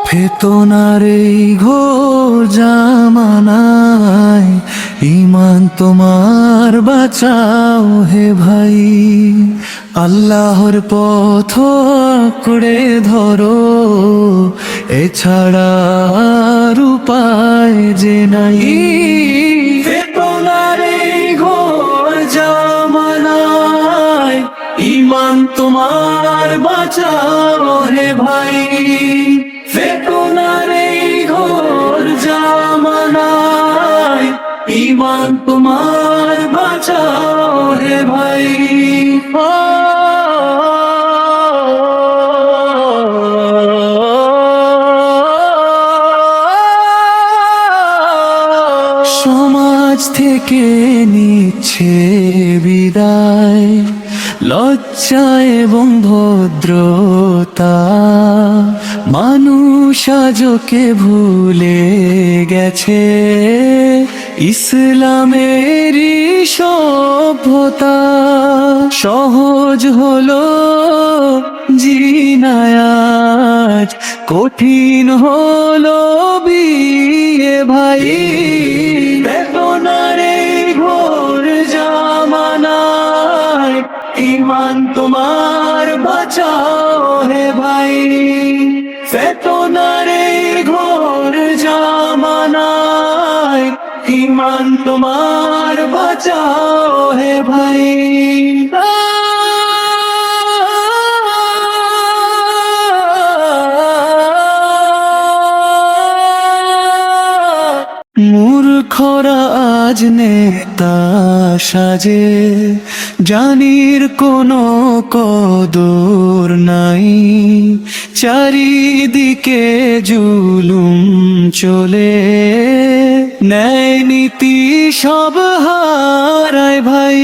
ফেতনার এই ঘোর জামানায় ঈমান তোমার বাঁচাও হে ভাই। আল্লাহর পথ করে ধরো, এছাড়া আর উপায় যে নাই। ফেতনার এই ঘোর জামানায় ঈমান তোমার বাঁচাও হে ভাই। ফেতনার এই ঘোর জামানায় ঈমান তোমার বাঁচাও হে ভাই। সমাজ থেকে নিচ্ছে বিদায় লজ্জা এবং ভদ্রতা, মানুষ আজকে ভুলে গেছে ইসলামেরই সভ্যতা। সহজ হলো জিনায়াজ, কঠিন হলো বিয়ে ভাই। বেদনার এই ঘোর জামানায় ঈমান তোমার বাঁচাও হে ভাই। ফেতনার এই ঘোর জামানায় ঈমান তোমার বাঁচাও হে ভাই। মূর্খরা আজ নেতা সাজে, জানির কোনো কদর নাই। চারিদিকে জুলুম চলে, ন্যায় নীতি সব হারায় ভাই।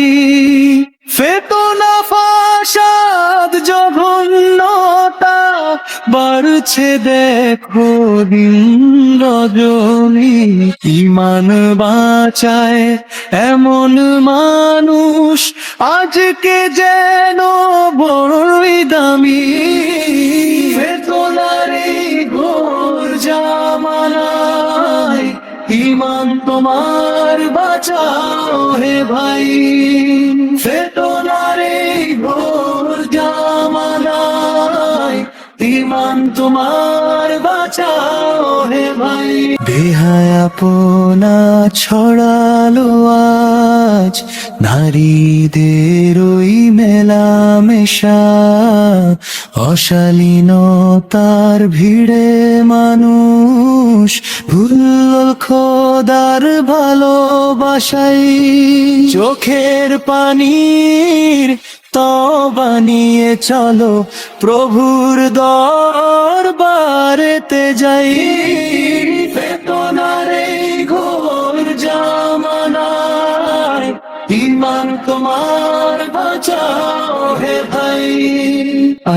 ফেতনা ফাসাদ জঘন্যতা বাড়ছে দেখো দিন রজনী। ঈমান বাঁচায় এমন মানুষ আজকে যেন বড়ই দামি। ফেতনার এই ঘোর জামানায় ঈমান তোমার বাঁচাও হে ভাই। ফেতনার এই ঘোর জামানায় ঈমান তোমার বাঁচাও হে ভাই। বেহায়াপনা ছড়ালো আজ, নারীদের ওই মেলামেশা। অশালীনতার ভিড়ে মানুষ ভুলল খোদার ভালোবাসাই। চোখের পানির তওবা নিয়ে চলো, প্রভুর দরবারেতে যাই। ফেতনার এই ঘোর জামানায় ঈমান তোমার বাঁচাও হে ভাই।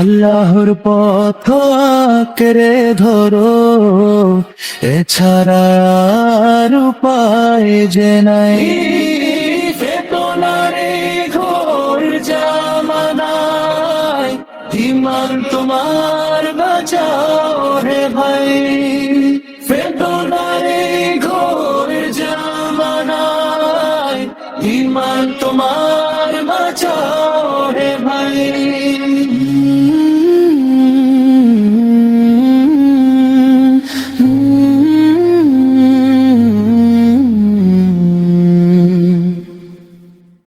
আল্লাহর পথ আঁকড়ে ধরো, এছাড়া আর উপায় যে নাই। ফেতনার এই ঘোর জামানায় ঈমান তোমার বাঁচাও হে ভাই। ফেতনার এই ঘোর জামানায় ঈমান তোমার